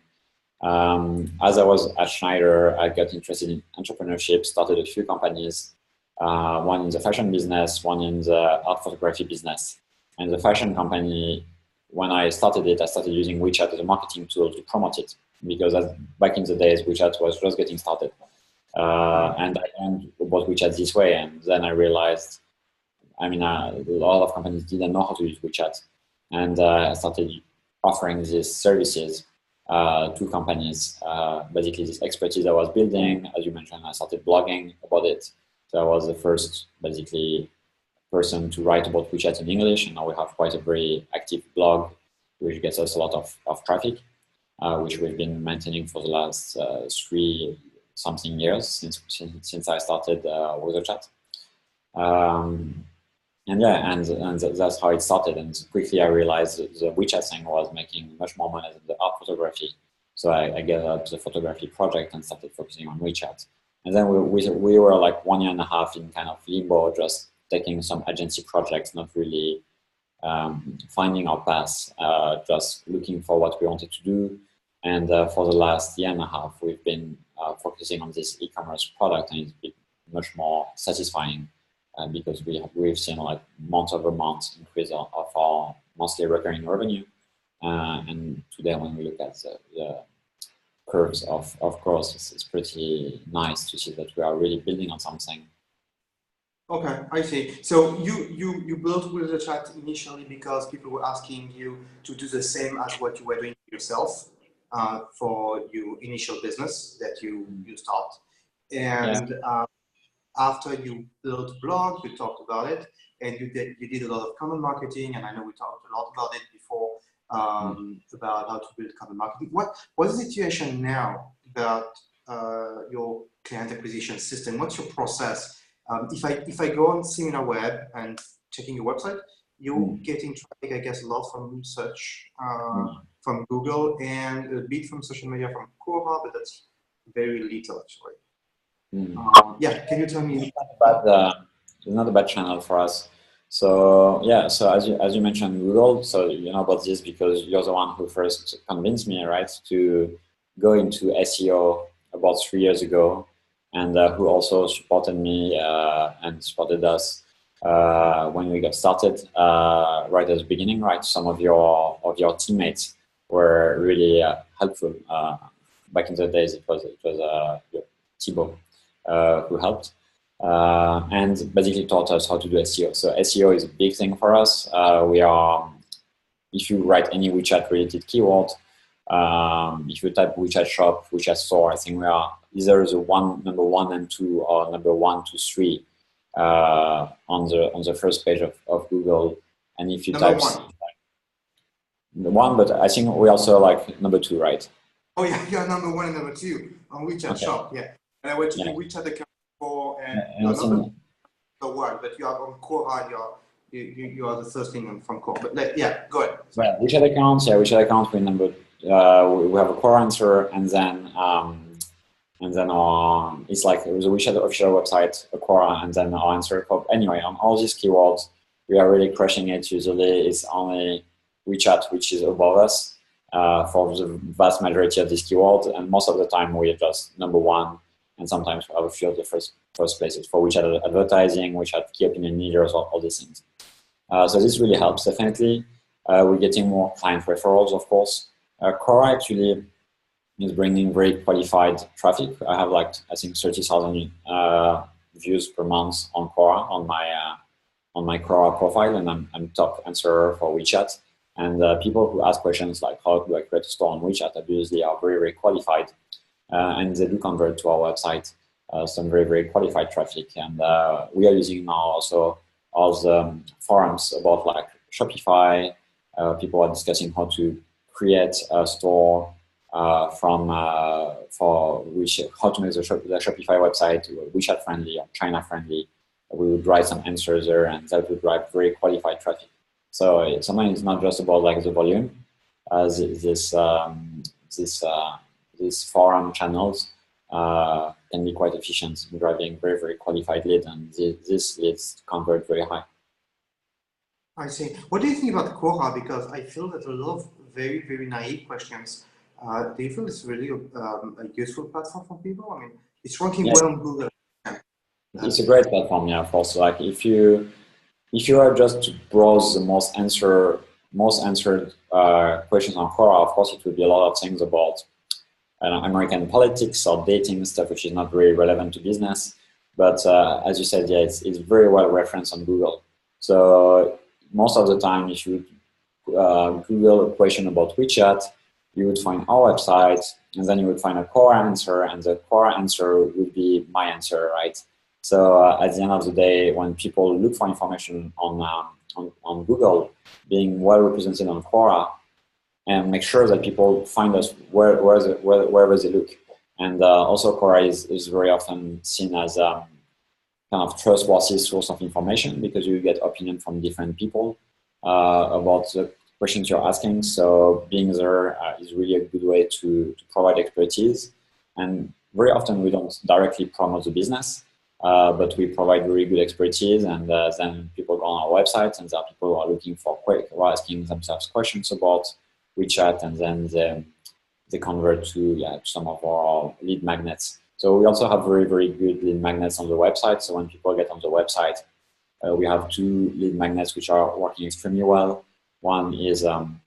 As I was at Schneider, I got interested in entrepreneurship, started a few companies, one in the fashion business, one in the art photography business. And the fashion company, when I started it, I started using WeChat as a marketing tool to promote it, because back in the days, WeChat was just getting started. And I learned about WeChat this way, and then I realized I mean, a lot of companies didn't know how to use WeChat, and I started offering these services to companies. Basically, this expertise I was building, as you mentioned, I started blogging about it. So I was the first, basically, person to write about WeChat in English, and now we have quite a very active blog, which gets us a lot of traffic, which we've been maintaining for the last 3-something years since I started with the chat. And yeah, and that's how it started. And quickly I realized that the WeChat thing was making much more money than the art photography. So I gave up the photography project and started focusing on WeChat. And then we were like 1.5 years in kind of limbo, just taking some agency projects, not really finding our path, just looking for what we wanted to do. And for the last 1.5 years, we've been focusing on this e-commerce product, and it's been much more satisfying. Because we've seen like month-over-month increase of our monthly recurring revenue, and today when we look at the curves of growth, it's pretty nice to see that we are really building on something. Okay, I see. So you built with the chat initially because people were asking you to do the same as what you were doing yourself for your initial business that you start, and yeah. After you built blog, you talked about it, and you did a lot of content marketing, and I know we talked a lot about it before about how to build content marketing. What's the situation now about your client acquisition system? What's your process? If I go on Seminarweb and checking your website, you're getting traffic, I guess, a lot from search, from Google, and a bit from social media from Quora, but that's very little actually. Yeah, can you tell me? It's not a bad channel for us. So yeah, so as you mentioned, Google. So you know about this because you're the one who first convinced me, right, to go into SEO about 3 years ago, and who also supported me and supported us when we got started right at the beginning. Right, some of your teammates were really helpful. Back in the days, it was Thibaut. Who helped and basically taught us how to do SEO. So SEO is a big thing for us. If you write any WeChat related keyword, if you type WeChat shop, WeChat store, I think we are either the number 1 and 2 or number 1 to 3 on the first page of Google. And if you type the 1, but I think we also like number 2, right? Oh yeah, you're number 1 and number 2 on WeChat shop, yeah. And I went to the WeChat account for not the word, but you are on Quora. You are the first thing from Quora. But yeah, go ahead. Right, WeChat account. We have a Quora answer, and then it's like it was a WeChat official website, a Quora, and then our answer. Anyway, on all these keywords, we are really crushing it. Usually, it's only WeChat which is above us for the vast majority of these keywords, and most of the time we are just number 1. And sometimes we have a few of the first places for WeChat advertising, WeChat key opinion leaders, all these things. So this really helps, definitely. We're getting more client referrals, of course. Quora actually is bringing very qualified traffic. I have I think 30,000 views per month on Quora on my Quora profile, and I'm top answerer for WeChat. And people who ask questions like how do I create a store on WeChat obviously are very, very qualified. And they do convert to our website, some very, very qualified traffic. And we are using now also all the forums about like Shopify. People are discussing how to create a store how to make the Shopify website WeChat friendly or China friendly. We would write some answers there, and that would drive very qualified traffic. So sometimes it's not just about like the volume. These forum channels can be quite efficient in driving very, very qualified leads, and this leads convert very high. I see. What do you think about Quora? Because I feel that a lot of very, very naive questions. Do you feel it's really a useful platform for people? I mean, it's ranking well on Google. It's a great platform, yeah. For also, like if you are just to browse the most answered questions on Quora, of course it will be a lot of things about American politics or dating stuff, which is not very relevant to business. But as you said, yeah, it's very well referenced on Google. So most of the time, if you Google a question about WeChat, you would find our website, and then you would find a core answer, and the core answer would be my answer, right? So at the end of the day, when people look for information on Google, being well represented on Quora, and make sure that people find us wherever they look. And also Quora is very often seen as kind of trustworthy source of information because you get opinion from different people about the questions you're asking. So being there is really a good way to provide expertise. And very often we don't directly promote the business, but we provide very good expertise, and then people go on our website, and there are people who are looking for who are asking themselves questions about WeChat, and then they convert to some of our lead magnets. So we also have very, very good lead magnets on the website. So when people get on the website, we have 2 lead magnets which are working extremely well. One is an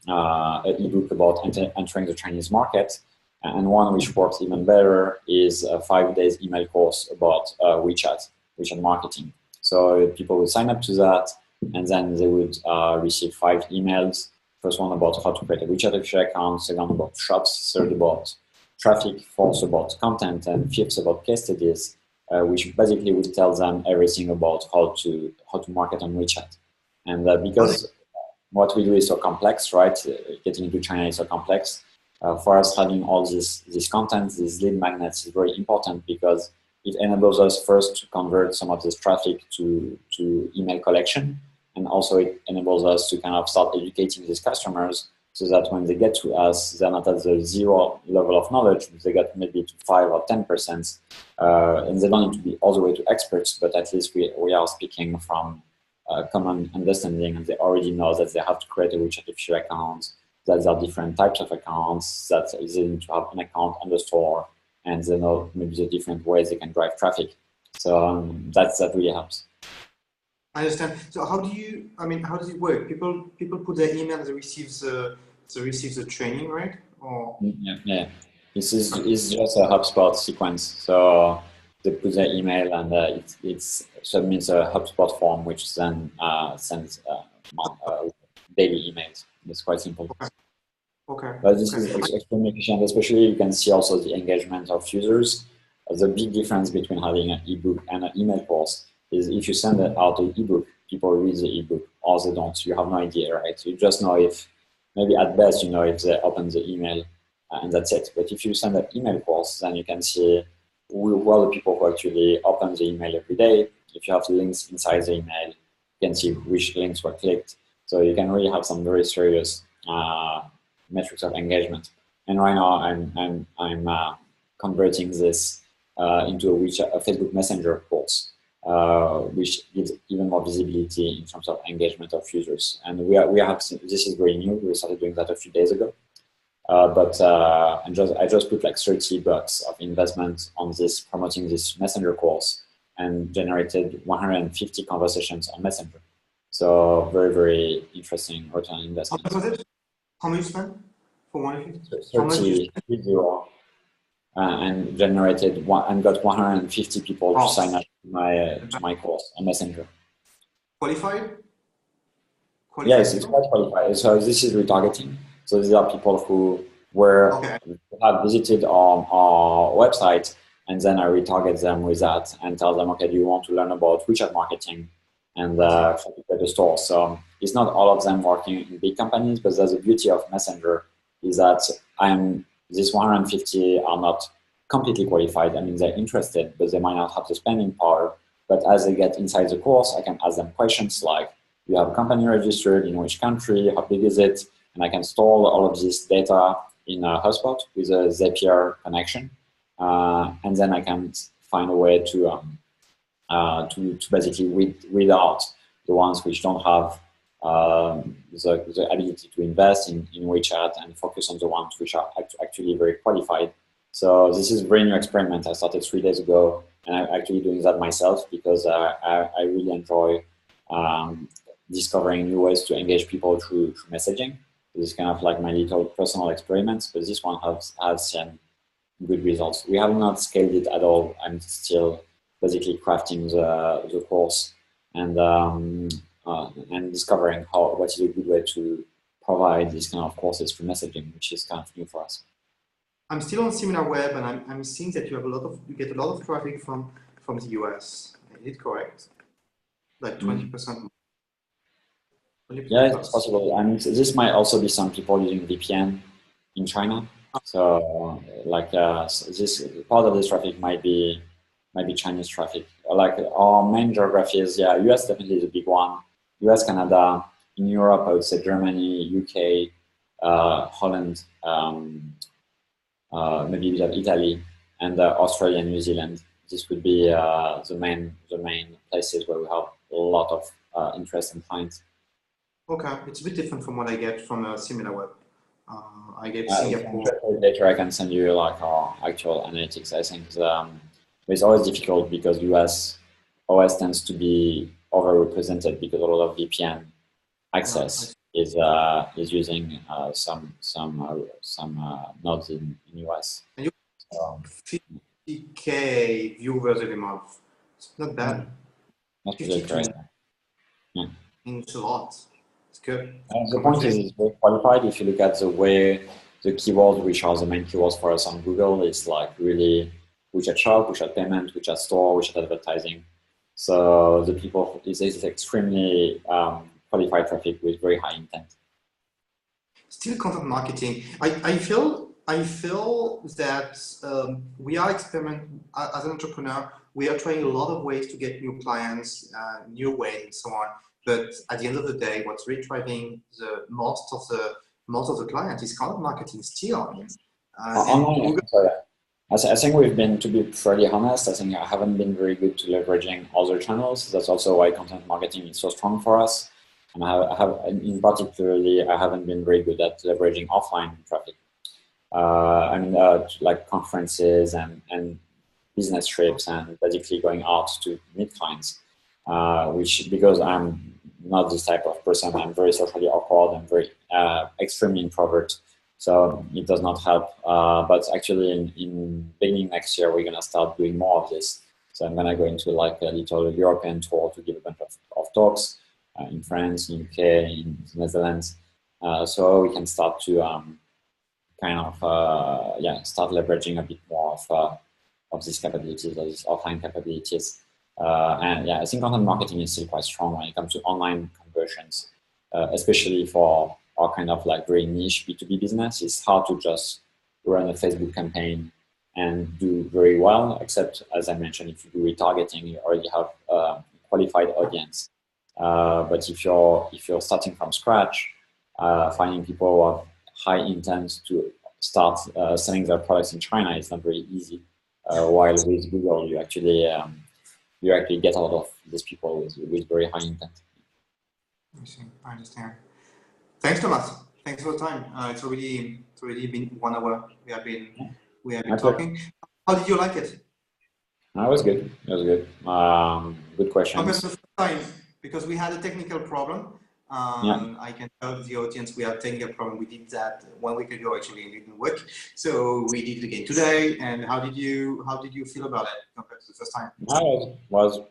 ebook about entering the Chinese market, and one which works even better is a 5-day email course about WeChat marketing. So people would sign up to that, and then they would receive 5 emails. First one about how to create a WeChat official account, second about shops, third about traffic, fourth about content, and fifth about case studies, which basically will tell them everything about how to market on WeChat. And because what we do is so complex, right? Getting into China is so complex. For us, having all this content, these lead magnets is very important because it enables us first to convert some of this traffic to email collection. And also it enables us to kind of start educating these customers so that when they get to us, they're not at the 0 level of knowledge, they get maybe to 5 or 10%. And they don't need to be all the way to experts, but at least we are speaking from common understanding, and they already know that they have to create a WeChat official account, that there are different types of accounts, that they need to have an account on the store, and they know maybe the different ways they can drive traffic. So that really helps. I understand. So how does it work? People put their email, they receive the training, right? Or yeah. This is just a HubSpot sequence. So they put their email, and it submits a HubSpot form, which then sends daily emails. It's quite simple. Okay. But this is extremely efficient. Especially, you can see also the engagement of users. The big difference between having an ebook and an email course is if you send out an ebook, people read the ebook, or they don't. You have no idea, right? You just know if, maybe at best, you know if they open the email, and that's it. But if you send an email course, then you can see who are the people who actually open the email every day. If you have the links inside the email, you can see which links were clicked. So you can really have some very serious metrics of engagement. And right now, I'm converting this into a Facebook Messenger course, which gives even more visibility in terms of engagement of users. And we have seen, this is very new. We started doing that a few days ago. I just put like $30 of investment on this, promoting this Messenger course, and generated 150 conversations on Messenger. So very, very interesting return on investment. How much was it? How much you spent for 150? 30, and generated and got 150 people to sign up to my course on Messenger. Qualified? Yes, it's quite qualified. So this is retargeting. So these are people who have visited our website, and then I retarget them with that and tell them, okay, do you want to learn about WeChat marketing and at the store? So it's not all of them working in big companies, but that's the beauty of Messenger, is that these 150 are not completely qualified. I mean, they're interested, but they might not have the spending power. But as they get inside the course, I can ask them questions like, you have a company registered in which country, how big is it? And I can store all of this data in HubSpot with a Zapier connection. And then I can find a way to basically weed out the ones which don't have the ability to invest in WeChat, and focus on the ones which are actually very qualified. So this is a very new experiment. I started 3 days ago, and I'm actually doing that myself because I really enjoy discovering new ways to engage people through messaging. This is kind of like my little personal experiments, but this one has seen good results. We have not scaled it at all. I'm still basically crafting the course and discovering what is a good way to provide these kind of courses through messaging, which is kind of new for us. I'm still on SimilarWeb, and I'm seeing that you get a lot of traffic from the US. Is it correct? Like 20%. Yeah, it's possible, and this might also be some people using VPN in China. So, like, this part of this traffic might be Chinese traffic. Like our main geography is, yeah, US definitely is a big one. US, Canada. In Europe, I would say Germany, UK, Holland, maybe we have Italy, and Australia and New Zealand. This would be the main places where we have a lot of interest and clients. Okay, it's a bit different from what I get from SimilarWeb. I get Singapore. Later, I can send you like our actual analytics. I think it's always difficult because US OS tends to be overrepresented because a lot of VPN access is using some nodes in US. And you 50K viewers every month. It's not bad. Not really correct. Yeah. It's a lot. It's good. The point is, it's very qualified. If you look at the way the keywords, which are the main keywords for us on Google, it's like really WeChat Shop, WeChat Payment, WeChat Store, WeChat Advertising. So the people, this is extremely qualified traffic with very high intent. Still content marketing. I feel that we are experimenting as an entrepreneur. We are trying a lot of ways to get new clients, new ways, and so on. But at the end of the day, what's really driving the most of the clients is content marketing still. Online, I think we've been, to be pretty honest, I think I haven't been very good to leveraging other channels. That's also why content marketing is so strong for us. And I haven't been very good at leveraging offline traffic. Like conferences and business trips and basically going out to meet clients, which, because I'm not this type of person, I'm very socially awkward and very extremely introvert. So it does not help. But actually in beginning next year, we're gonna start doing more of this. So I'm gonna go into like a little European tour to give a bunch of talks in France, in UK, in the Netherlands. So we can start to start leveraging a bit more of these capabilities, of these offline capabilities. I think content marketing is still quite strong when it comes to online conversions, especially for our kind of like very niche B2B business. It's hard to just run a Facebook campaign and do very well, except, as I mentioned, if you do retargeting, you already have a qualified audience. But if you're starting from scratch, finding people who have high intent to start selling their products in China is not very easy. While with Google, you actually get a lot of these people with very high intent. I understand. Thanks, Thomas. Thanks for the time. It's already been 1 hour. We have been talking. How did you like it? It was good. It was good. Good questions. The first time, because we had a technical problem. I can tell the audience we had a technical problem. We did that 1 week ago. Actually, it didn't work. So we did it again today. And how did you feel about it compared to the first time? It was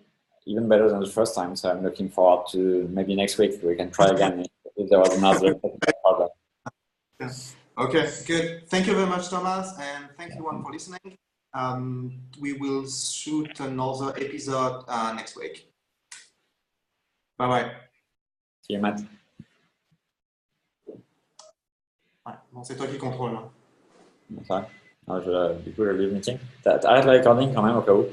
even better than the first time. So I'm looking forward to maybe next week we can try again if there was another technical problem. Okay, good. Thank you very much, Thomas, and thank you everyone for listening. We will shoot another episode next week. Bye-bye. See you, Matt. Ouais, bon, c'est toi qui contrôle. Hein. Ça. Du coup, le leave meeting. T'arrêtes le recording quand même au cas où.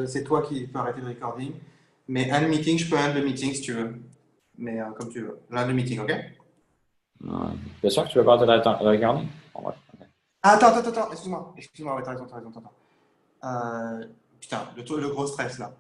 C'est toi qui peux arrêter le recording. Mais un meeting, je peux end le meeting si tu veux. Mais comme tu veux. Là, le meeting, ok? T'es sûr que tu veux pas arrêter le recording? Bon, ouais, okay. Attends. Excuse-moi, ouais, t'as raison. Putain, le gros stress là.